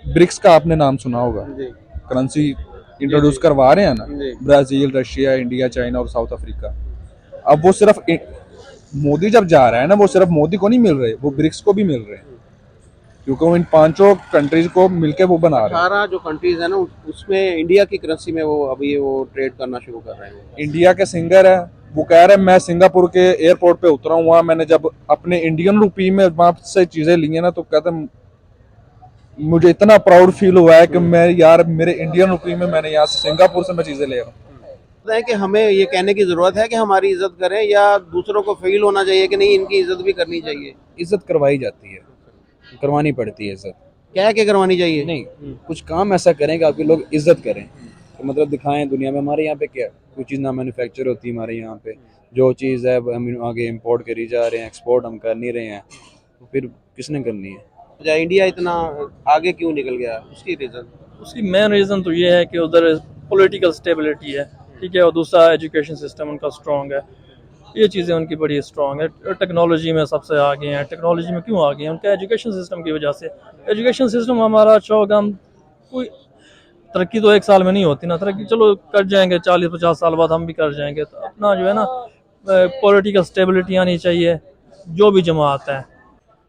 BRICS का आपने नाम सुना होगा, करेंसी इंट्रोड्यूस करवा रहे हैं ना, ब्राजील, रशिया, इंडिया, चाइना और साउथ अफ्रीका। अब वो सिर्फ मोदी जब जा रहा है ना, वो सिर्फ मोदी को नहीं मिल रहे, वो ब्रिक्स को भी मिल रहे हैं, क्योंकि वो इन पांचों कंट्रीज को मिलके वो बना रहे हैं। 18 जो कंट्रीज है ना उसमें इंडिया की करेंसी में वो अभी वो ट्रेड करना शुरू कर रहे हैं। इंडिया के सिंगर है, वो कह रहे हैं मैं सिंगापुर के एयरपोर्ट पे उतरा हूँ, वहां मैंने जब अपने इंडियन रुपी में वहां से चीजें ली है ना, तो कहते हैं मुझे इतना प्राउड फील हुआ है कि मैं यार मेरे इंडियन रुपी में मैंने यहाँ से सिंगापुर से मैं चीजें ले रहा हूँ। है कि हमें ये कहने की जरूरत है कि हमारी इज्जत करें, या दूसरों को फील होना चाहिए कि नहीं इनकी इज्जत भी करनी चाहिए। इज्जत करवाई जाती है, करवानी पड़ती है इज्जत। क्या करवानी चाहिए? नहीं, कुछ काम ऐसा करें कि आपके लोग इज्जत करें, तो मतलब दिखाएं दुनिया में हमारे यहाँ पे क्या कोई चीज़ ना मैन्युफैक्चर होती है हमारे यहाँ पे। जो चीज़ है हम आगे इंपोर्ट करी जा रहे हैं, एक्सपोर्ट हम कर नहीं रहे हैं, तो फिर किसने करनी है? इंडिया इतना आगे क्यों निकल गया, उसकी रीजन? उसकी मेन रीज़न तो ये है कि उधर पॉलिटिकल स्टेबिलिटी है, ठीक है, और दूसरा एजुकेशन सिस्टम उनका स्ट्रॉन्ग है। ये चीज़ें उनकी बड़ी स्ट्रॉन्ग है। टेक्नोलॉजी में सबसे आगे हैं। टेक्नोलॉजी में क्यों आगे हैं? उनका एजुकेशन सिस्टम की वजह से। एजुकेशन सिस्टम हमारा अच्छा होगा, हम कोई तरक्की तो एक साल में नहीं होती ना, तरक्की चलो कर जाएंगे, 40-50 साल बाद हम भी कर जाएंगे। तो अपना जो है ना पॉलिटिकल स्टेबिलिटी आनी चाहिए, जो भी जमात है।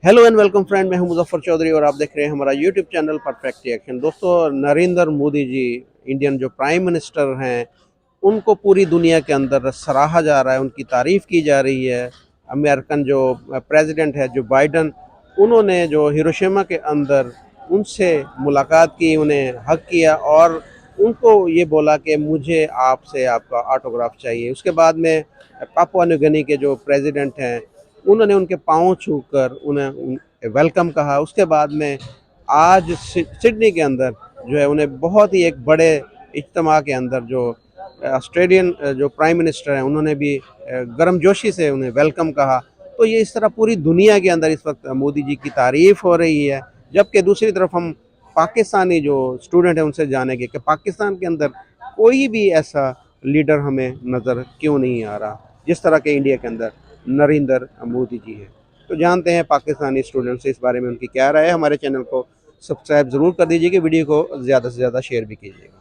हेलो एंड वेलकम फ्रेंड, मैं हूं मुजफ्फर चौधरी और आप देख रहे हैं हमारा यूट्यूब चैनल परफेक्ट रिएक्शन। दोस्तों, नरेंद्र मोदी जी इंडियन जो प्राइम मिनिस्टर हैं, उनको पूरी दुनिया के अंदर सराहा जा रहा है, उनकी तारीफ़ की जा रही है। अमेरिकन जो प्रेसिडेंट है जो बाइडन, उन्होंने जो हिरोशिमा के अंदर उनसे मुलाकात की, उन्हें हक किया और उनको ये बोला कि मुझे आपसे आपका ऑटोग्राफ चाहिए। उसके बाद में पापुआ न्यू गिनी के जो प्रेसिडेंट हैं, उन्होंने उनके पाँव छूकर उन्हें वेलकम कहा। उसके बाद में आज सिडनी के अंदर जो है उन्हें बहुत ही एक बड़े इज्तिमा के अंदर जो ऑस्ट्रेलियन जो प्राइम मिनिस्टर हैं, उन्होंने भी गर्मजोशी से उन्हें वेलकम कहा। तो ये इस तरह पूरी दुनिया के अंदर इस वक्त मोदी जी की तारीफ़ हो रही है, जबकि दूसरी तरफ हम पाकिस्तानी जो स्टूडेंट हैं उनसे जानेंगे कि पाकिस्तान के अंदर कोई भी ऐसा लीडर हमें नज़र क्यों नहीं आ रहा जिस तरह के इंडिया के अंदर नरेंद्र मोदी जी हैं। तो जानते हैं पाकिस्तानी स्टूडेंट से इस बारे में उनकी क्या राय है। हमारे चैनल को सब्सक्राइब ज़रूर कर दीजिएगा, वीडियो को ज़्यादा से ज़्यादा शेयर भी कीजिएगा।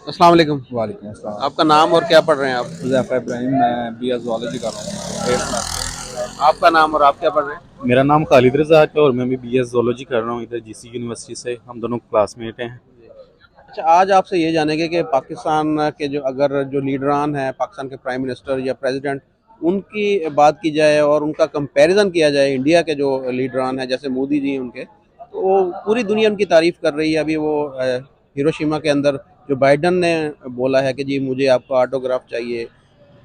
अस्सलाम वालेकुम। वालेकुम अस्सलाम। आपका नाम और क्या पढ़ रहे हैं आप? हुज़ैफा इब्राहिम, मैं BA ज़ूलॉजी कर रहा हूँ 8th क्लास। आपका नाम और आप क्या पढ़ रहे हैं? मेरा नाम खालिद रज़ा है और मैं भी BS ज़ूलॉजी कर रहा हूँ इधर GC यूनिवर्सिटी से। हम दोनों क्लासमेट हैं। अच्छा, आज आपसे ये जानेंगे कि पाकिस्तान के जो अगर जो लीडरान हैं, पाकिस्तान के प्राइम मिनिस्टर या प्रेसिडेंट, उनकी बात की जाए और उनका कंपैरिजन किया जाए इंडिया के जो लीडरान हैं जैसे मोदी जी उनके, तो वो पूरी दुनिया उनकी तारीफ़ कर रही है। अभी वो हिरोशिमा के अंदर जो बाइडन ने बोला है कि जी मुझे आपका ऑटोग्राफ चाहिए।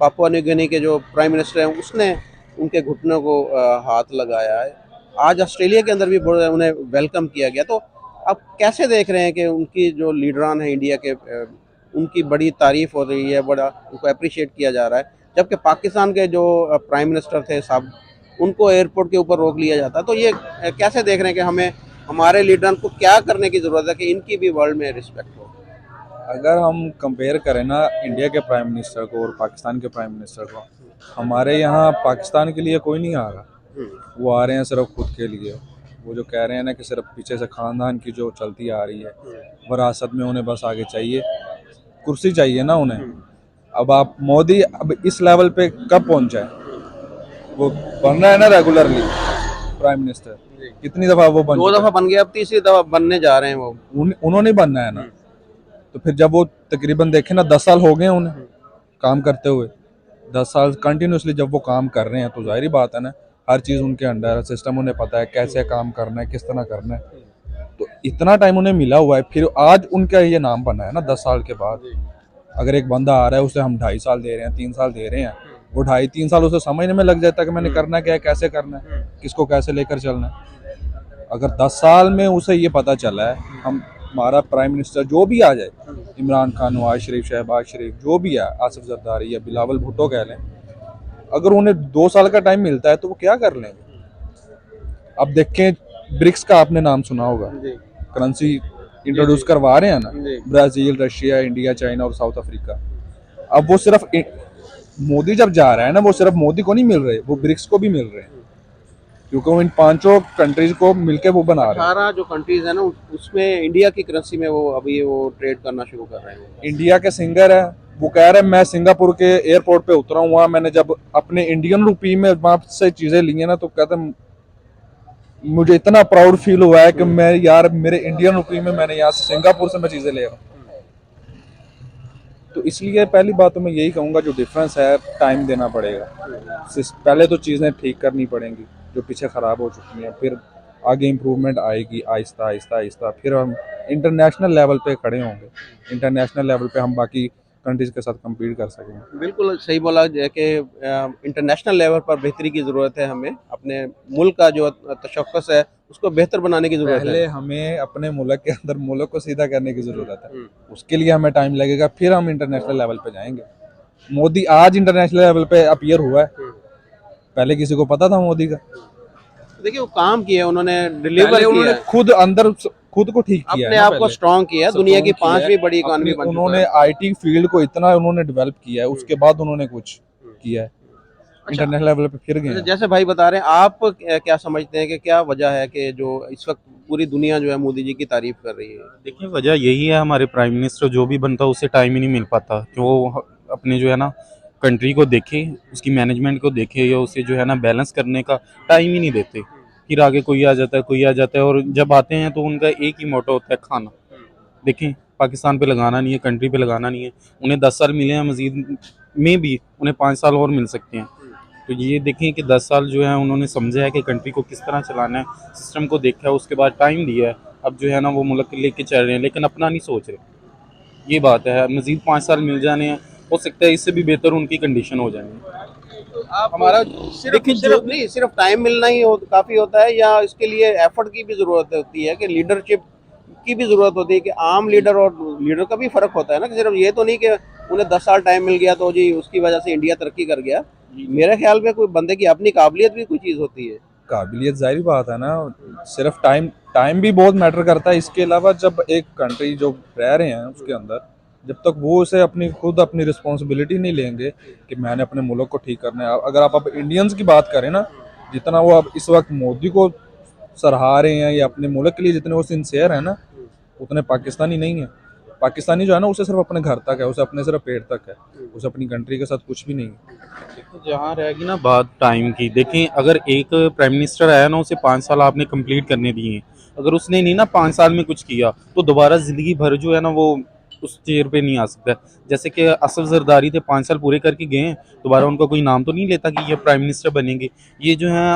पापुआ न्यू गिनी के जो प्राइम मिनिस्टर हैं उसने उनके घुटनों को हाथ लगाया है। आज ऑस्ट्रेलिया के अंदर भी उन्हें वेलकम किया गया। तो आप कैसे देख रहे हैं कि उनकी जो लीडरान है इंडिया के, उनकी बड़ी तारीफ़ हो रही है, बड़ा उनको अप्रिशिएट किया जा रहा है, जबकि पाकिस्तान के जो प्राइम मिनिस्टर थे साहब, उनको एयरपोर्ट के ऊपर रोक लिया जाता। तो ये कैसे देख रहे हैं कि हमें हमारे लीडरान को क्या करने की ज़रूरत है कि इनकी भी वर्ल्ड में रिस्पेक्ट हो? अगर हम कंपेयर करें ना इंडिया के प्राइम मिनिस्टर को और पाकिस्तान के प्राइम मिनिस्टर को, हमारे यहाँ पाकिस्तान के लिए कोई नहीं आ रहा, वो आ रहे हैं सिर्फ खुद के लिए। वो जो कह रहे हैं ना कि सिर्फ पीछे से खानदान की जो चलती आ रही है, विरासत में उन्हें बस आगे चाहिए, कुर्सी चाहिए ना उन्हें। अब आप मोदी अब इस लेवल पे कब पहुंचा है? वो बन रहा है ना रेगुलरली प्राइम मिनिस्टर, कितनी दफा वो बन 2 चुका दफ़ा बन गया, अब तीसरी दफ़ा बनने जा रहे हैं वो। है? उन्होंने बनना है ना। तो फिर जब वो तकरीबन देखें ना 10 साल हो गए उन्हें काम करते हुए, 10 साल कंटिन्यूसली जब वो काम कर रहे हैं, तो जाहिर बात है ना हर चीज़ उनके अंडर है, सिस्टम उन्हें पता है कैसे काम करना है, किस तरह करना है। तो इतना टाइम उन्हें मिला हुआ है, फिर आज उनका ये नाम बना है ना 10 साल के बाद। अगर एक बंदा आ रहा है उसे हम 2.5 साल दे रहे हैं, 3 साल दे रहे हैं, वो 2.5-3 साल उसे समझने में लग जाता है कि मैंने करना क्या है, कैसे करना है, किसको कैसे लेकर चलना है। अगर 10 साल में उसे ये पता चला है, हम हमारा प्राइम मिनिस्टर जो भी आ जाए, इमरान खान, नवाज शरीफ, शहबाज शरीफ, जो भी है, आसिफ जरदारी या बिलावल भुट्टो कह लें, अगर उन्हें 2 साल का टाइम मिलता है तो वो क्या कर लेंगे? अब देखें, ब्रिक्स का आपने नाम सुना होगा, करेंसी इंट्रोड्यूस करवा रहे हैं ना, ब्राजील, रशिया, इंडिया, चाइना और साउथ अफ्रीका। अब वो सिर्फ मोदी जब जा रहा है ना, वो सिर्फ मोदी को नहीं मिल रहे, वो ब्रिक्स को भी मिल रहे हैं, क्योंकि वो इन पांचों कंट्रीज को मिलके वो बना रहे हैं। 18 जो कंट्रीज है ना उसमें इंडिया की करेंसी में वो अभी वो ट्रेड करना शुरू कर रहे हैं। इंडिया के सिंगर है, वो कह रहे हैं मैं सिंगापुर के एयरपोर्ट पे उतरा हूँ, वहाँ मैंने जब अपने इंडियन रुपी में वहाँ से चीजें ली हैं ना, तो कहते हैं मुझे इतना प्राउड फील हुआ है कि मैं यार मेरे इंडियन रुपी में मैंने यहाँ से सिंगापुर से मैं चीजें ले रहा हूँ। तो इसलिए पहली बात तो मैं यही कहूँगा, जो डिफरेंस है टाइम देना पड़ेगा। पहले तो चीज़ें ठीक करनी पड़ेंगी जो पीछे ख़राब हो चुकी हैं, फिर आगे इम्प्रूवमेंट आएगी आहिस्ता आहिस्ता आहिस्ता, फिर हम इंटरनेशनल लेवल पे खड़े होंगे, इंटरनेशनल लेवल पे हम बाकी कंट्रीज के साथ compete कर सकेंगे। बिल्कुल सही बोला कि इंटरनेशनल लेवल पर बेहतरी की ज़रूरत है, हमें अपने मुल्क का जो तशख्खुस है उसको बेहतर बनाने की ज़रूरत पहले है। हमें अपने मुल्क के अंदर मुल्क को सीधा करने की ज़रूरत है, उसके लिए हमें टाइम लगेगा, फिर हम इंटरनेशनल लेवल पे जाएंगे। मोदी आज इंटरनेशनल लेवल पे अपीयर हुआ है, पहले किसी को पता था मोदी का? देखिए वो काम किया उन्होंने, डिलीवर पहले किया उन्होंने है, खुद अंदर खुद को ठीक किया अपने है ना, आप को पहले स्ट्रॉन्ग किया है, दुनिया की 5वीं बड़ी इकॉनमी बन चुका उन्होंने है। आईटी फील्ड को इतना उन्होंने डेवलप किया है, उसके बाद उन्होंने कुछ किया है, इंटरनेशनल लेवल पे फिर गए हैं। जैसे भाई बता रहे हैं, आप क्या समझते हैं कि क्या वजह है कि जो इस वक्त पूरी दुनिया जो है मोदी जी की तारीफ कर रही है? देखिए वजह यही है, हमारे प्राइम मिनिस्टर जो भी बनता है उसे टाइम ही नहीं मिल पाता कि वो अपने जो है ना कंट्री को देखे, उसकी मैनेजमेंट को देखे, या उसे जो है ना बैलेंस करने का टाइम ही नहीं देते। फिर आगे कोई आ जाता है, कोई आ जाता है, और जब आते हैं तो उनका एक ही मोटो होता है, खाना। देखें, पाकिस्तान पे लगाना नहीं है, कंट्री पे लगाना नहीं है। उन्हें 10 साल मिले हैं, मजीद में भी उन्हें 5 साल और मिल सकते हैं। तो ये देखें कि 10 साल जो है उन्होंने समझा है कि कंट्री को किस तरह चलाना है, सिस्टम को देखा है, उसके बाद टाइम दिया है। अब जो है ना वो मुल्क लेके चल रहे हैं, लेकिन अपना नहीं सोच रहे। ये बात है, मजीद 5 साल मिल जाने हैं, हो सकता है इससे भी बेहतर उनकी कंडीशन हो जाएंगी। आप हमारा सिर्फ नहीं, सिर्फ टाइम मिलना ही काफी होता है, या इसके लिए एफर्ट की भी जरूरत होती है, कि लीडरशिप की भी जरूरत होती है, कि आम लीडर और लीडर का भी फर्क होता है ना, कि सिर्फ ये तो नहीं कि उन्हें 10 साल टाइम मिल गया तो जी उसकी वजह से इंडिया तरक्की कर गया। मेरे ख्याल में कोई बंदे की अपनी काबिलियत भी कोई चीज होती है। काबिलियत जाहिर बात है ना, सिर्फ टाइम टाइम भी बहुत मैटर करता है। इसके अलावा जब एक कंट्री जो रह रहे हैं उसके अंदर, जब तक वो उसे अपनी खुद अपनी रिस्पॉन्सिबिलिटी नहीं लेंगे कि मैंने अपने मुल्क को ठीक करना है। अगर आप अब इंडियंस की बात करें ना, जितना वो अब इस वक्त मोदी को सराहा रहे हैं या अपने मुल्क के लिए जितने वो सिंसियर है ना, उतने पाकिस्तानी नहीं है। पाकिस्तानी जो है ना, उसे सिर्फ अपने घर तक है, उसे अपने सिर्फ पेट तक है, उसे अपनी कंट्री के साथ कुछ भी नहीं है। देखो, जहाँ रहेगी ना बात टाइम की, देखें अगर एक प्राइम मिनिस्टर आया ना, उसे 5 साल आपने कंप्लीट करने दिए हैं, अगर उसने नहीं ना 5 साल में कुछ किया तो दोबारा ज़िंदगी भर जो है ना वो उस चेयर पे नहीं आ सकता। जैसे कि असफ जरदारी थे, 5 साल पूरे करके गए हैं, दोबारा उनका कोई नाम तो नहीं लेता कि ये प्राइम मिनिस्टर बनेंगे। ये जो है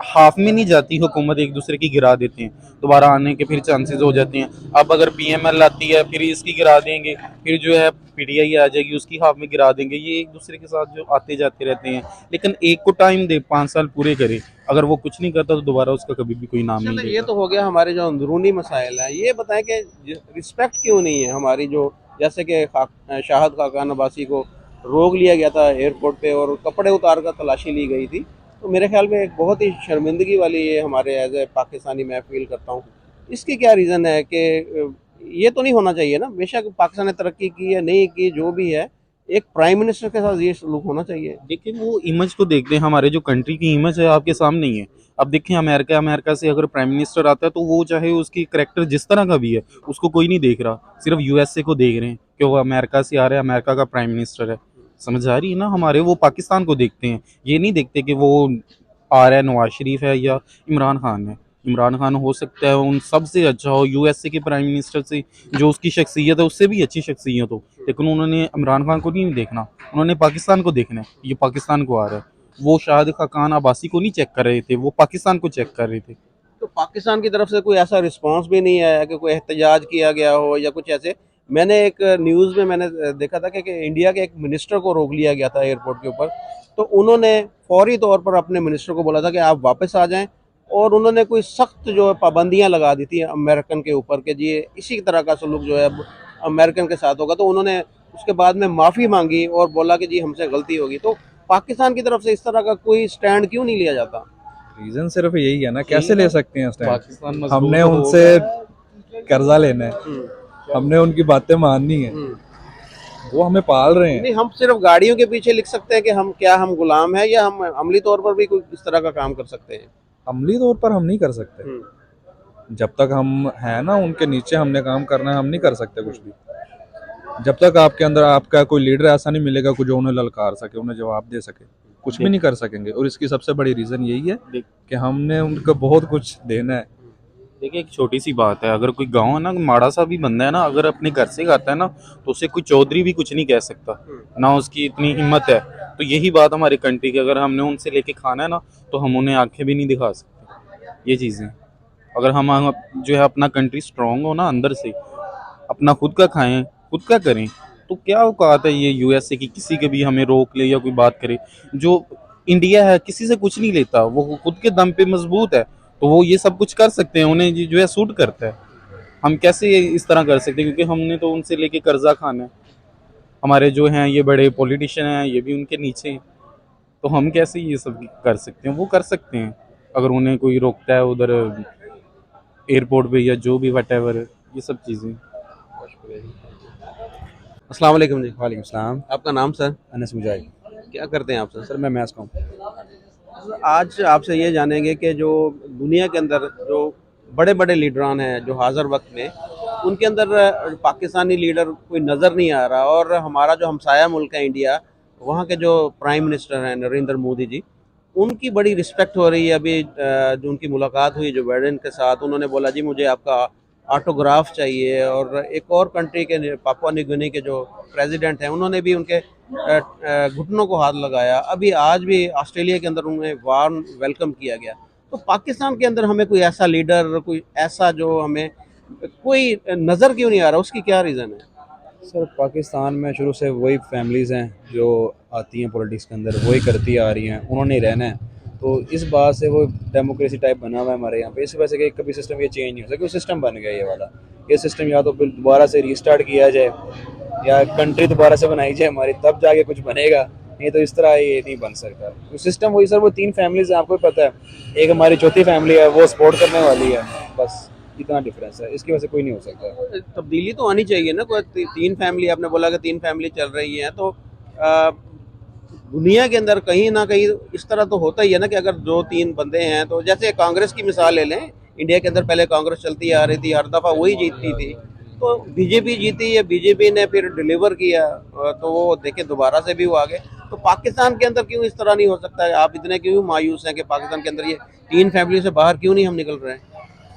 हाफ में नहीं जाती हुकूमत, एक दूसरे की गिरा देते हैं, दोबारा आने के फिर चांसेस हो जाते हैं। अब अगर पीएमएल आती है फिर इसकी गिरा देंगे, फिर जो है पीटीआई आ जाएगी उसकी हाफ में गिरा देंगे। ये एक दूसरे के साथ जो आते जाते रहते हैं, लेकिन एक को टाइम दे, 5 साल पूरे करे, अगर वो कुछ नहीं करता तो दोबारा उसका कभी भी कोई नाम नहीं चलो, ये लेगा। तो हो गया हमारे जो अंदरूनी मसाइल हैं। ये बताएं कि रिस्पेक्ट क्यों नहीं है हमारी, जो जैसे कि शाहिद खाकान अब्बासी को रोक लिया गया था एयरपोर्ट पे और कपड़े उतार कर तलाशी ली गई थी। तो मेरे ख्याल में एक बहुत ही शर्मिंदगी वाली ये हमारे एज ए पाकिस्तानी मैं फील करता हूँ। इसकी क्या रीज़न है कि ये तो नहीं होना चाहिए ना? बेशक पाकिस्तान ने तरक्की की है नहीं की, जो भी है, एक प्राइम मिनिस्टर के साथ ये सलूक होना चाहिए। लेकिन वो इमेज को देखते हैं, हमारे जो कंट्री की इमेज है आपके सामने ही है। अब देखिए अमेरिका से अगर प्राइम मिनिस्टर आता है तो वो चाहे उसकी करेक्टर जिस तरह का भी है उसको कोई नहीं देख रहा, सिर्फ यूएसए को देख रहे हैं कि वो अमेरिका से आ रहा है, अमेरिका का प्राइम मिनिस्टर है। समझ आ रही है ना? हमारे वो पाकिस्तान को देखते हैं, ये नहीं देखते कि वो आ रहा है नवाज शरीफ है या इमरान खान है। इमरान खान हो सकता है उन सब से अच्छा हो, यूएसए के प्राइम मिनिस्टर से जो उसकी शख्सियत है उससे भी अच्छी शख्सियत हो, लेकिन उन्होंने इमरान खान को नहीं देखना, उन्होंने पाकिस्तान को देखना है, ये पाकिस्तान को आ रहा है। वो शाहिद खाकान अब्बासी को नहीं चेक कर रहे थे, वो पाकिस्तान को चेक कर रहे थे। तो पाकिस्तान की तरफ से कोई ऐसा रिस्पांस भी नहीं आया कि कोई एहतजाज किया गया हो या कुछ ऐसे? मैंने एक न्यूज़ में मैंने देखा था कि इंडिया के एक मिनिस्टर को रोक लिया गया था एयरपोर्ट के ऊपर, तो उन्होंने फौरी तौर पर अपने मिनिस्टर को बोला था कि आप वापस आ जाएं, और उन्होंने कोई सख्त जो है पाबंदियां लगा दी थी अमेरिकन के ऊपर कि जी इसी तरह का सलूक जो है अब अमेरिकन के साथ होगा। तो उन्होंने उसके बाद में माफ़ी मांगी और बोला कि जी हमसे गलती होगी। तो पाकिस्तान की तरफ से इस तरह का कोई स्टैंड क्यों नहीं लिया जाता? रीजन सिर्फ यही है ना, कैसे ले सकते हैं स्टैंड? पाकिस्तान मजबूत हमने हो उनसे कर्जा लेना है, हमने उनकी बातें माननी है, वो हमें पाल रहे हैं। नहीं, हम सिर्फ गाड़ियों के पीछे लिख सकते हैं कि हम गुलाम हैं, या हम अमली तौर पर भी कोई इस तरह का काम कर सकते हैं? अमली तौर पर हम नहीं कर सकते। जब तक हम हैं ना उनके नीचे, हमने काम करना है, हम नहीं कर सकते कुछ भी। जब तक आपके अंदर आपका कोई लीडर ऐसा नहीं मिलेगा जो उन्हें ललकार सके, उन्हें जवाब दे सके, कुछ भी नहीं कर सकेंगे। और इसकी सबसे बड़ी रीज़न यही है कि हमने उनको बहुत कुछ देना है। देखिए, एक छोटी सी बात है, अगर कोई गाँव है ना, माड़ा सा भी बंदा है ना, अगर अपने घर से खाता है ना, तो उसे कोई चौधरी भी कुछ नहीं कह सकता, ना उसकी इतनी हिम्मत है। तो यही बात हमारी कंट्री की, अगर हमने उनसे लेके खाना है ना, तो हम उन्हें आंखें भी नहीं दिखा सकते। ये चीज़ें, अगर हम जो है अपना कंट्री स्ट्रांग हो ना अंदर से, अपना खुद का खाएं, खुद का करें, तो क्या औकात है ये यूएसए की किसी के भी हमें रोक ले या कोई बात करे। जो इंडिया है किसी से कुछ नहीं लेता, वो खुद के दम पे मजबूत है, तो वो ये सब कुछ कर सकते हैं, उन्हें जो है सूट करता है। हम कैसे इस तरह कर सकते हैं, क्योंकि हमने तो उनसे लेके कर्जा खाना है। हमारे जो हैं ये बड़े पॉलिटिशियन हैं, ये भी उनके नीचे हैं, तो हम कैसे ये सब कर सकते हैं। वो कर सकते हैं अगर उन्हें कोई रोकता है उधर एयरपोर्ट पे या जो भी वट एवर, ये सब चीज़ें। अस्सलाम वालेकुम जी। वालेकुम सलाम। आपका नाम सर? अनस मुजाहिद। क्या करते हैं आप सर? सर मैं मैथ्स का हूँ। आज आपसे ये जानेंगे कि जो दुनिया के अंदर जो बड़े बड़े लीडरान हैं जो हाज़िर वक्त में, उनके अंदर पाकिस्तानी लीडर कोई नज़र नहीं आ रहा, और हमारा जो हमसाया मुल्क है इंडिया, वहाँ के जो प्राइम मिनिस्टर हैं नरेंद्र मोदी जी, उनकी बड़ी रिस्पेक्ट हो रही है। अभी जो उनकी मुलाकात हुई जो बाइडेन के साथ, उन्होंने बोला जी मुझे आपका ऑटोग्राफ चाहिए। और एक और कंट्री के पापुआ न्यू गिनी के जो प्रेसिडेंट हैं, उन्होंने भी उनके घुटनों को हाथ लगाया। अभी आज भी ऑस्ट्रेलिया के अंदर उन्हें वार्म वेलकम किया गया। तो पाकिस्तान के अंदर हमें कोई ऐसा लीडर, कोई ऐसा जो हमें कोई नज़र क्यों नहीं आ रहा, उसकी क्या रीज़न है? सर पाकिस्तान में शुरू से वही फैमिलीज़ हैं जो आती हैं पॉलिटिक्स के अंदर, वही करती आ रही हैं, उन्होंने ही रहना है। तो इस बात से वो डेमोक्रेसी टाइप बना हुआ है हमारे यहाँ पे। इस वजह से कि कभी सिस्टम ये चेंज नहीं हो सकता, सिस्टम बन गया ये वाला। ये सिस्टम या तो फिर दोबारा से रीस्टार्ट किया जाए या कंट्री दोबारा से बनाई जाए हमारी, तब जाके कुछ बनेगा, नहीं तो इस तरह ये नहीं बन सकता। तो सिस्टम वही सर, वो 3 फैमिलीज़ हैं, आपको भी पता है। एक हमारी चौथी फैमिली है, वो सपोर्ट करने वाली है, बस इतना डिफरेंस है। इसकी वजह से कोई नहीं हो सकता। तब्दीली तो आनी चाहिए ना। कोई तीन फैमिली, आपने बोला कि 3 फैमिली चल रही हैं, तो दुनिया के अंदर कहीं ना कहीं इस तरह तो होता ही है ना कि अगर 2-3 बंदे हैं, तो जैसे कांग्रेस की मिसाल ले लें, इंडिया के अंदर पहले कांग्रेस चलती आ रही थी, हर दफ़ा वही जीतती थी। तो बीजेपी जीती है, बीजेपी ने फिर डिलीवर किया, तो वो देखे दोबारा से भी वो आ गए। तो पाकिस्तान के अंदर क्यों इस तरह नहीं हो सकता है? आप इतने क्यों मायूस हैं कि पाकिस्तान के अंदर ये 3 फैमिली से बाहर क्यों नहीं हम निकल रहे हैं?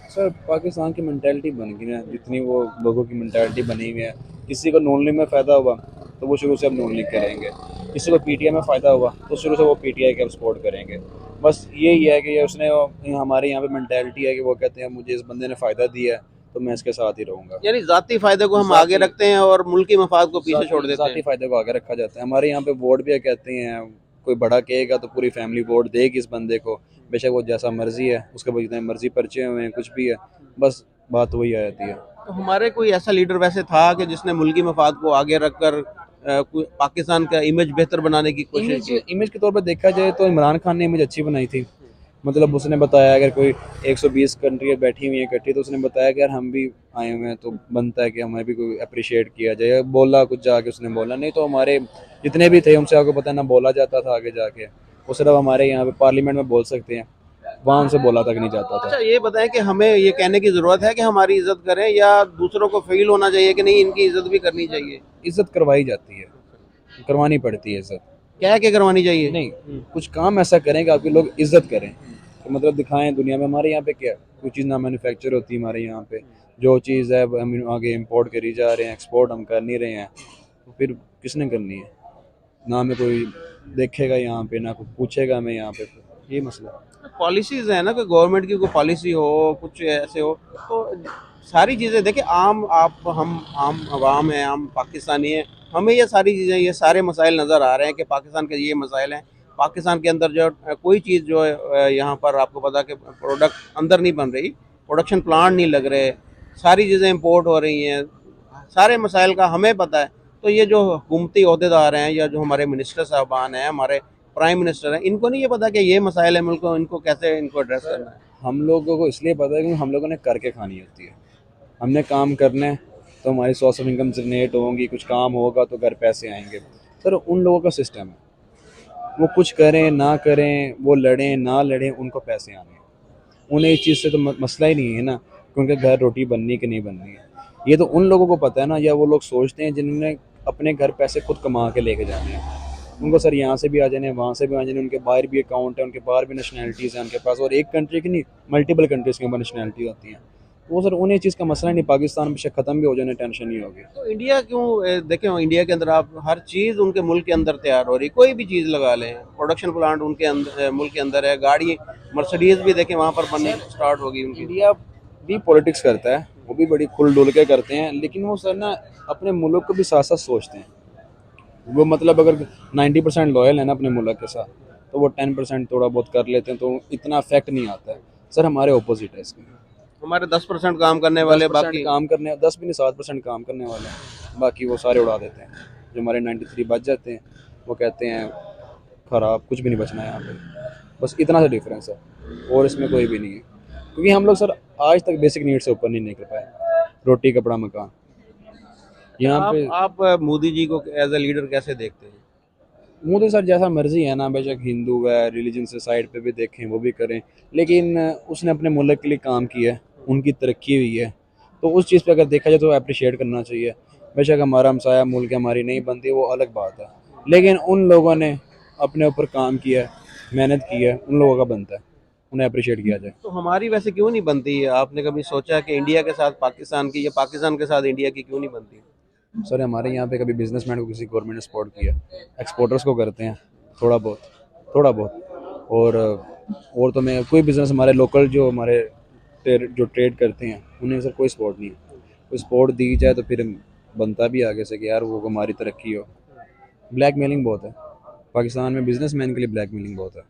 सर पाकिस्तान की मेंटालिटी बन गई ना, जितनी वो लोगों की मेंटालिटी बनी हुई है। किसी को नॉन लीग में फ़ायदा हुआ तो वो शुरू से अब नॉन लीग करेंगे, किसी को पीटीआई में फ़ायदा हुआ तो शुरू से वो पीटीआई का सपोर्ट करेंगे। बस यही है कि उसने हमारे यहाँ पे मेंटालिटी है कि वो कहते हैं मुझे इस बंदे ने फ़ायदा दिया है तो मैं इसके साथ ही रहूँगा। यानी जाती फायदे को हम आगे रखते हैं और मुल्की मफाद को पीछे छोड़ देते ज़ाती हैं। फ़ायदे को आगे रखा जाता है। हमारे यहाँ पे वोट भी कहते हैं, कोई बड़ा कहेगा तो पूरी फैमिली वोट देगी इस बंदे को, बेशक वो जैसा मर्जी है, उसके पास जितने मर्जी पर्चे हुए हैं, कुछ भी है, बस बात वही आ जाती है। तो हमारे कोई ऐसा लीडर वैसे था कि जिसने मुल्की मफाद को आगे रखकर पाकिस्तान का इमेज बेहतर बनाने की कोशिश की? इमेज के तौर पर देखा जाए तो इमरान खान ने इमेज अच्छी बनाई थी। मतलब उसने बताया अगर कोई 120 कंट्री बैठी हुई है इकट्ठी, तो उसने बताया कि यार हम भी आए हुए हैं तो बनता है कि हमें भी कोई अप्रिशिएट किया जाए। बोला कुछ जाके उसने बोला, नहीं तो हमारे जितने भी थे उनसे आपको पता है ना बोला जाता था आगे जाके। वो सिर्फ हमारे यहाँ पे पार्लियामेंट में बोल सकते हैं, वहाँ उनसे बोला तक नहीं जाता था। अच्छा ये बताएं कि हमें ये कहने की ज़रूरत है कि हमारी इज्जत करें, या दूसरों को फील होना चाहिए कि नहीं इनकी इज्जत भी करनी चाहिए? इज्जत करवाई जाती है, करवानी पड़ती है इज्जत। क्या क्या करवानी चाहिए? नहीं, कुछ काम ऐसा करें कि आपके लोग इज्जत करें, तो मतलब दिखाएं दुनिया में। हमारे यहाँ पे क्या कोई चीज़ ना मैन्युफैक्चर होती हमारे यहाँ पे, जो चीज़ है हम आगे इंपोर्ट करी जा रहे हैं, एक्सपोर्ट हम कर नहीं रहे हैं, तो फिर किसने करनी है? ना हमें कोई देखेगा यहाँ पे, ना कोई पूछेगा हमें यहाँ पे, ये मसला है। पॉलिसीज़ है ना कि गवर्नमेंट की कोई पॉलिसी हो, कुछ ऐसे हो, तो सारी चीज़ें देखिए, आम आप हम आम आवाम हैं, आम पाकिस्तानी हैं, हमें ये सारी चीज़ें, ये सारे मसाइल नज़र आ रहे हैं कि पाकिस्तान के ये मसाइल हैं। पाकिस्तान के अंदर जो कोई चीज़ जो है यहाँ पर आपको पता कि प्रोडक्ट अंदर नहीं बन रही, प्रोडक्शन प्लांट नहीं लग रहे, सारी चीज़ें इंपोर्ट हो रही हैं, सारे मसाइल का हमें पता है। तो ये जो हुकूमती अहदेदार हैं या जो हमारे मिनिस्टर साहबान हैं, हमारे प्राइम मिनिस्टर हैं, इनको नहीं ये पता कि ये मसाइल है मुल्क को, इनको कैसे इनको एड्रेस करना है? हम लोगों को इसलिए पता है क्योंकि हम लोगों ने करके खानी होती है। हमने काम करना है तो हमारी सोर्स ऑफ इनकम जनरेट होंगी, कुछ काम होगा तो घर पैसे आएंगे। सर उन लोगों का सिस्टम है, वो कुछ करें ना करें, वो लड़ें ना लड़ें, उनको पैसे आने हैं। उन्हें इस चीज़ से तो मसला ही नहीं है ना कि उनके घर रोटी बननी कि नहीं बननी है। ये तो उन लोगों को पता है ना, या वो लोग सोचते हैं जिन्होंने अपने घर पैसे खुद कमा के लेके जाने हैं। उनको सर यहाँ से भी आ जाने, वहाँ से भी आ जाने, उनके बाहर भी अकाउंट है, उनके बाहर भी नेशनैलिटीज़ हैं उनके पास, और एक कंट्री की नहीं मल्टीपल कंट्रीज़ के ऊपर नेशनैलिटी होती हैं। वो सर उन्हें चीज़ का मसला नहीं, पाकिस्तान में ख़त्म भी हो जाने टेंशन नहीं होगी। तो इंडिया क्यों देखें, इंडिया के अंदर आप हर चीज़ उनके मुल्क के अंदर तैयार हो रही, कोई भी चीज़ लगा लें, प्रोडक्शन प्लांट उनके अंदर मुल्क के अंदर है, गाड़ी मर्सिडीज भी देखें वहाँ पर बननी स्टार्ट होगी उनकी। इंडिया भी पॉलिटिक्स करता है, वो भी बड़ी खुल डुल के करते हैं, लेकिन वो सर ना अपने मुल्क को भी साथ साथ सोचते हैं। वो मतलब अगर 90% लॉयल है ना अपने मुल्क के साथ, तो वो 10% थोड़ा बहुत कर लेते हैं, तो इतना इफेक्ट नहीं आता है। सर हमारे ऑपोजिट है इसके, हमारे 10% काम करने वाले 10% बाकी काम करने, 10 भी नहीं 7% काम करने वाले हैं, बाकी वो सारे उड़ा देते हैं। जो हमारे 93 बच जाते हैं, वो कहते हैं ख़राब, कुछ भी नहीं बचना है यहाँ पे। बस इतना सा डिफरेंस है, और इसमें कोई भी नहीं है, क्योंकि हम लोग सर आज तक बेसिक नीड से ऊपर नहीं निकल पाए। रोटी कपड़ा मकान यहाँ पे। आप मोदी जी को एज ए लीडर कैसे देखते हैं? मोदी सर जैसा मर्जी है ना, बेशक हिंदू है, रिलीजन से साइड पे भी देखें वो भी करें, लेकिन उसने अपने मुल्क के लिए काम किया है, उनकी तरक्की हुई है, तो उस चीज़ पे अगर देखा जाए तो अप्रिशिएट करना चाहिए। बेशक हमारा हमसाया मुल्क हमारी नहीं बनती, वो अलग बात है, लेकिन उन लोगों ने अपने ऊपर काम किया है, मेहनत की है, उन लोगों का बनता है उन्हें अप्रिशिएट किया जाए। तो हमारी वैसे क्यों नहीं बनती है? आपने कभी सोचा कि इंडिया के साथ पाकिस्तान की या पाकिस्तान के साथ इंडिया की क्यों नहीं बनती? सर हमारे यहाँ पे कभी बिजनेसमैन को किसी गवर्नमेंट ने सपोर्ट किया? एक्सपोर्टर्स को करते हैं थोड़ा बहुत, थोड़ा बहुत। और तो मैं कोई बिज़नेस हमारे लोकल जो हमारे जो ट्रेड करते हैं उन्हें सर कोई सपोर्ट नहीं है। कोई सपोर्ट दी जाए तो फिर बनता भी आगे से कि यार वो हमारी तरक्की हो। ब्लैक मेलिंग बहुत है पाकिस्तान में, बिजनेसमैन के लिए ब्लैक मेलिंग बहुत है,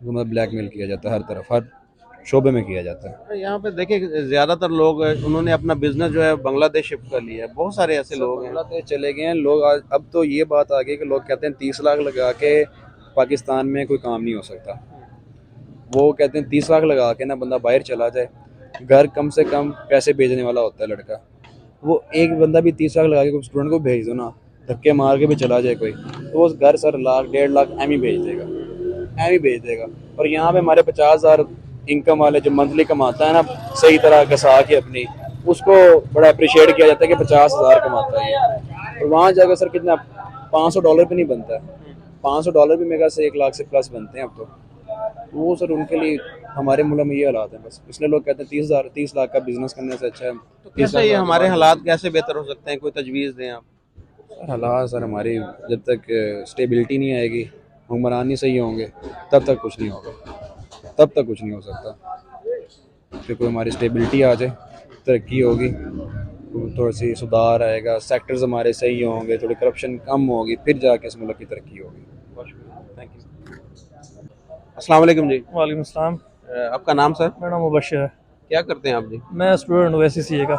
तो मतलब ब्लैक मेल किया जाता है हर तरफ, हर शोबे में किया जाता है। यहाँ पे देखिए ज्यादातर लोग उन्होंने अपना बिजनेस जो है बांग्लादेश शिफ्ट कर लिया है, बहुत सारे ऐसे लोग हैं। बांग्लादेश चले गए हैं लोग आज। अब तो ये बात आ गई कि लोग कहते हैं 30 लाख लगा के पाकिस्तान में कोई काम नहीं हो सकता। वो कहते हैं 30 लाख लगा के ना बंदा बाहर चला जाए, घर कम से कम पैसे भेजने वाला होता है लड़का, वो एक बंदा भी 30 लाख लगा के कोई स्टूडेंट को भेज दो ना, धक्के मार के भी चला जाए कोई, तो वो घर सर लाख 1.5 लाख एम ही भेज देगा, एम ही भेज देगा। और यहाँ पे हमारे 50,000 इनकम वाले जो मंथली कमाता है ना सही तरह घसा के अपनी, उसको बड़ा अप्रिशिएट किया जाता है कि 50,000 कमाता है। और वहाँ जाकर सर कितना $500 भी नहीं बनता है, $500 भी मेरे से 1 लाख से प्लस बनते हैं अब तो। वो सर उनके लिए हमारे मुल्क में ये हालात है बस, इसलिए लोग कहते हैं 30 लाख का बिजनेस करने से अच्छा है। तो कैसे ये हमारे हालात कैसे बेहतर हो सकते हैं, कोई तजवीज़ दें आप? हालात सर हमारी जब तक स्टेबिलिटी नहीं आएगी, हुक्मरान नहीं सही होंगे, तब तक कुछ नहीं होगा, तब तक कुछ नहीं हो सकता। फिर कोई हमारी स्टेबिलिटी आ जाए, तरक्की होगी, थोड़ी सी सुधार आएगा, सेक्टर्स हमारे सही होंगे, थोड़ी करप्शन कम होगी, फिर जाके इस मुल्क की तरक्की होगी। Thank you. अस्सलाम वालेकुम जी। वालेकुम सलाम। आपका नाम सर? मेरा नाम मुबशिर है, क्या करते हैं आप जी? मैं स्टूडेंट हूँ SCCA का।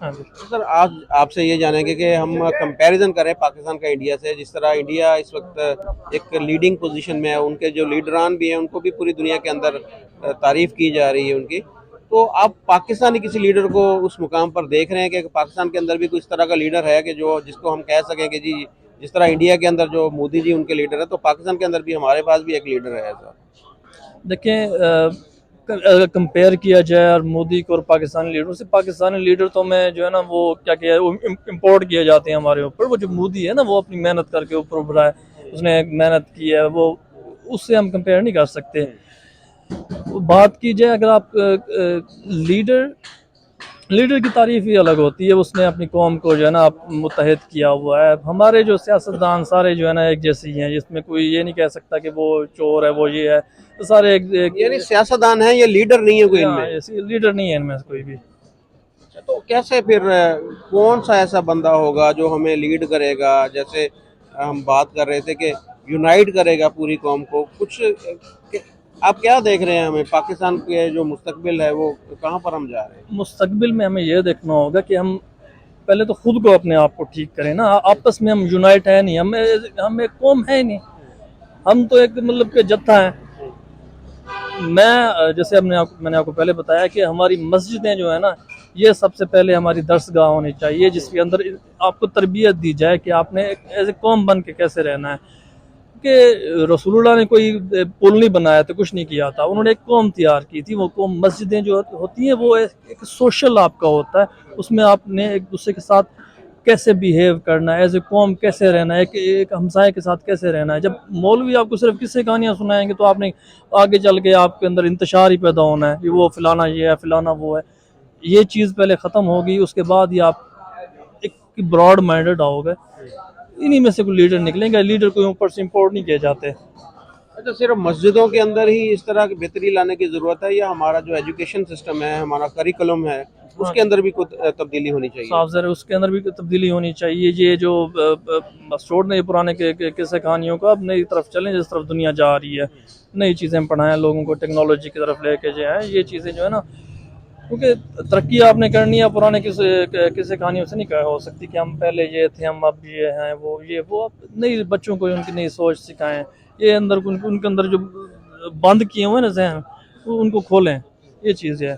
हाँ जी। तो सर आज आपसे ये जानेंगे कि हम कंपैरिजन करें पाकिस्तान का इंडिया से, जिस तरह इंडिया इस वक्त एक लीडिंग पोजीशन में है, उनके जो लीडरान भी हैं उनको भी पूरी दुनिया के अंदर तारीफ की जा रही है उनकी, तो आप पाकिस्तानी किसी लीडर को उस मुकाम पर देख रहे हैं कि पाकिस्तान के अंदर भी कुछ तरह का लीडर है कि जो जिसको हम कह सकें कि जी जिस तरह इंडिया के अंदर जो मोदी जी उनके लीडर है, तो पाकिस्तान के अंदर भी हमारे पास भी एक लीडर है ऐसा? देखें, अगर कंपेयर किया जाए और मोदी को और पाकिस्तानी लीडर से, पाकिस्तानी लीडर तो मैं जो है ना वो क्या किया है, वो इम्पोर्ट किए जाते हैं हमारे ऊपर। वो जो मोदी है ना वो अपनी मेहनत करके ऊपर उभरा है, उसने मेहनत की है, वो उससे हम कंपेयर नहीं कर सकते। बात की जाए अगर आप लीडर की तारीफ ही अलग होती है, उसने अपनी कौम को जो है ना मुत्तहिद किया हुआ है। हमारे जो सियासतदान सारे जो है ना एक जैसे ही हैं, जिसमें कोई ये नहीं कह सकता कि वो चोर है वो ये है, तो सारे एक यानी सियासतदान है, ये लीडर नहीं है कोई इनमें? लीडर नहीं है इनमें से कोई भी। तो कैसे फिर कौन सा ऐसा बंदा होगा जो हमें लीड करेगा, जैसे हम बात कर रहे थे कि यूनाइट करेगा पूरी कौम को, कुछ आप क्या देख रहे हैं हमें पाकिस्तान के जो मुस्तकबिल है वो कहाँ पर हम जा रहे हैं? मुस्तकबिल में हमें ये देखना होगा कि हम पहले तो खुद को अपने आप को ठीक करें ना। आपस में हम यूनाइट है नहीं, हम एक कौम है नहीं, हम तो एक मतलब के जत्था है। जैसे मैंने आपको पहले बताया कि हमारी मस्जिदें जो है ना, ये सबसे पहले हमारी दरसगाह होनी चाहिए, जिसके अंदर आपको तरबियत दी जाए कि आपने एज ए कौम बन के कैसे रहना है। कि रसूलुल्लाह ने कोई पुल नहीं बनाया था, कुछ नहीं किया था, उन्होंने एक कौम तैयार की थी। वो कौम, मस्जिदें जो होती हैं वो एक सोशल आपका होता है, उसमें आपने एक दूसरे के साथ कैसे बिहेव करना है, एज ए कौम कैसे रहना है, एक हमसाए के साथ कैसे रहना है। जब मौलवी आपको सिर्फ किस्से कहानियाँ सुनाएंगे तो आपने आगे चल के आपके अंदर इंतशार ही पैदा होना है कि वो फलाना ये है, फलाना वो है। ये चीज़ पहले ख़त्म होगी, उसके बाद ही आप एक ब्रॉड माइंडेड आओगे। इन्हीं में से कोई लीडर निकलेंगे। लीडर कोई ऊपर से इम्पोर्ट नहीं किए जाते। अच्छा, सिर्फ मस्जिदों के अंदर ही इस तरह की बेहतरी लाने की ज़रूरत है, या हमारा जो एजुकेशन सिस्टम है, हमारा करिकुलम है, उसके अंदर भी कुछ तब्दीली होनी चाहिए? साफ ज़रा उसके अंदर भी तब्दीली होनी चाहिए। ये जो छोड़ नहीं पुराने किस्से कहानियों को, अब नई तरफ चलें जिस तरफ दुनिया जा रही है। नई चीज़ें पढ़ाएं लोगों को, टेक्नोलॉजी की तरफ लेके जो है ये चीज़ें जो है ना, क्योंकि तरक्की आपने करनी है, पुराने किस्से कहानियों से नहीं हो सकती कि हम पहले ये थे, हम अब ये हैं, वो आप नई बच्चों को उनकी नई सोच सिखाएं। ये अंदर उनके अंदर जो बंद किए हुए हैं ना जहन, वो उनको खोलें। ये चीज़ है।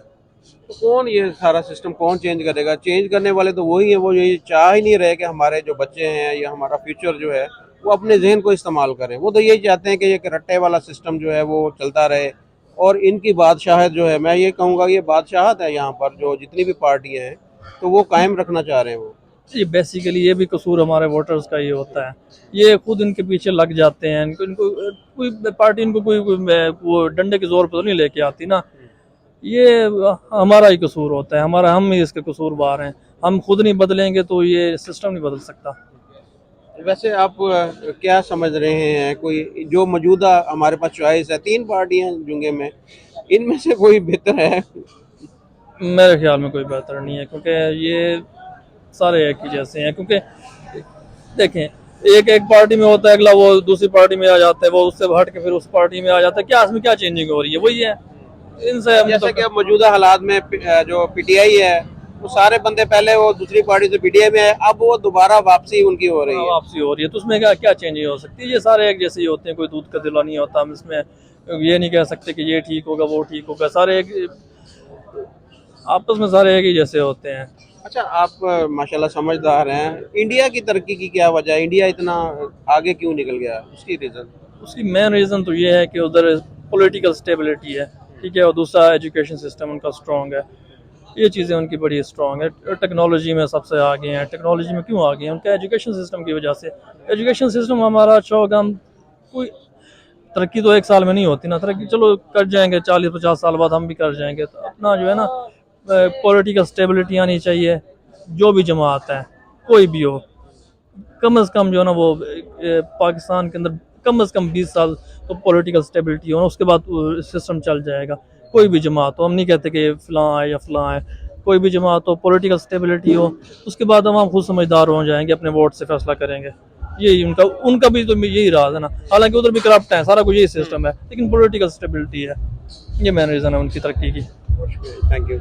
तो कौन ये सारा सिस्टम कौन चेंज करेगा? चेंज करने वाले तो वही है, वो ये चाह ही नहीं रहे कि हमारे जो बच्चे हैं या हमारा फ्यूचर जो है वो अपने जहन को इस्तेमाल करें। वो तो यही चाहते हैं कि ये रट्टे वाला सिस्टम जो है वो चलता रहे, और इनकी बादशाहत जो है, मैं ये कहूँगा ये बादशाहत है यहाँ पर, जो जितनी भी पार्टियाँ हैं तो वो कायम रखना चाह रहे हैं वो। ये बेसिकली ये भी कसूर हमारे वोटर्स का ये होता है। ये खुद इनके पीछे लग जाते हैं। इनको कोई पार्टी इनको कोई वो डंडे के जोर पर तो नहीं लेके आती ना। ये हमारा ही कसूर होता है, हम ही इसके कसूरवार हैं। हम खुद नहीं बदलेंगे तो ये सिस्टम नहीं बदल सकता। वैसे आप क्या समझ रहे हैं, कोई जो मौजूदा हमारे पास चॉइस है, 3 पार्टियां जुंगे में, इनमें से कोई बेहतर है? मेरे ख्याल में कोई बेहतर नहीं है, क्योंकि ये सारे एक ही जैसे हैं। क्योंकि देखें, एक पार्टी में होता है, अगला वो दूसरी पार्टी में आ जाता है, वो उससे हट के फिर उस पार्टी में आ जाता है। क्या इसमें क्या चेंजिंग हो रही है? वही है इनसे। जैसे कि अब मौजूदा हालात में जो पीटीआई है, वो सारे बंदे पहले वो दूसरी पार्टी से पीटीआई में है, अब वो दोबारा वापसी उनकी हो रही है। वापसी हो रही है, तो उसमें क्या चेंजिंग हो सकती है? ये सारे एक जैसे ही होते हैं, कोई दूध का दिला नहीं होता। हम इसमें ये नहीं कह सकते कि ये ठीक होगा वो ठीक होगा। सारे एक आपस में सारे एक ही जैसे होते हैं। अच्छा, आप माशाल्लाह समझदार हैं। इंडिया की तरक्की की क्या वजह है? इंडिया इतना आगे क्यों निकल गया, उसकी रीज़न? उसकी मेन रीज़न तो ये है कि उधर पॉलिटिकल स्टेबिलिटी है, ठीक है, और दूसरा एजुकेशन सिस्टम उनका स्ट्रॉन्ग है। ये चीज़ें उनकी बड़ी स्ट्रॉन्ग है। टेक्नोलॉजी में सबसे आगे हैं। टेक्नोलॉजी में क्यों आगे हैं? उनका एजुकेशन सिस्टम की वजह से। एजुकेशन सिस्टम हमारा अच्छा होगा, हम कोई तरक्की तो एक साल में नहीं होती ना। तरक्की चलो कर जाएंगे, 40-50 साल बाद हम भी कर जाएंगे। तो अपना जो है ना, पॉलिटिकल स्टेबिलिटी आनी चाहिए। जो भी जमात है, कोई भी हो, कम से कम जो है ना वो पाकिस्तान के अंदर कम से कम 20 साल तो पॉलिटिकल स्टेबिलिटी हो ना, उसके बाद सिस्टम चल जाएगा। कोई भी जमात हो, हम नहीं कहते कि फ़लाँ है या फ़लाँ है, कोई भी जमात हो, पॉलिटिकल स्टेबिलिटी हो, उसके बाद हम खुद समझदार हो जाएंगे, अपने वोट से फैसला करेंगे। यही उनका भी तो यही राज है ना। हालांकि उधर भी करप्ट है, सारा कुछ यही सिस्टम है, लेकिन पॉलिटिकल स्टेबिलिटी है। ये मेन रीज़न है उनकी तरक्की की। Thank you.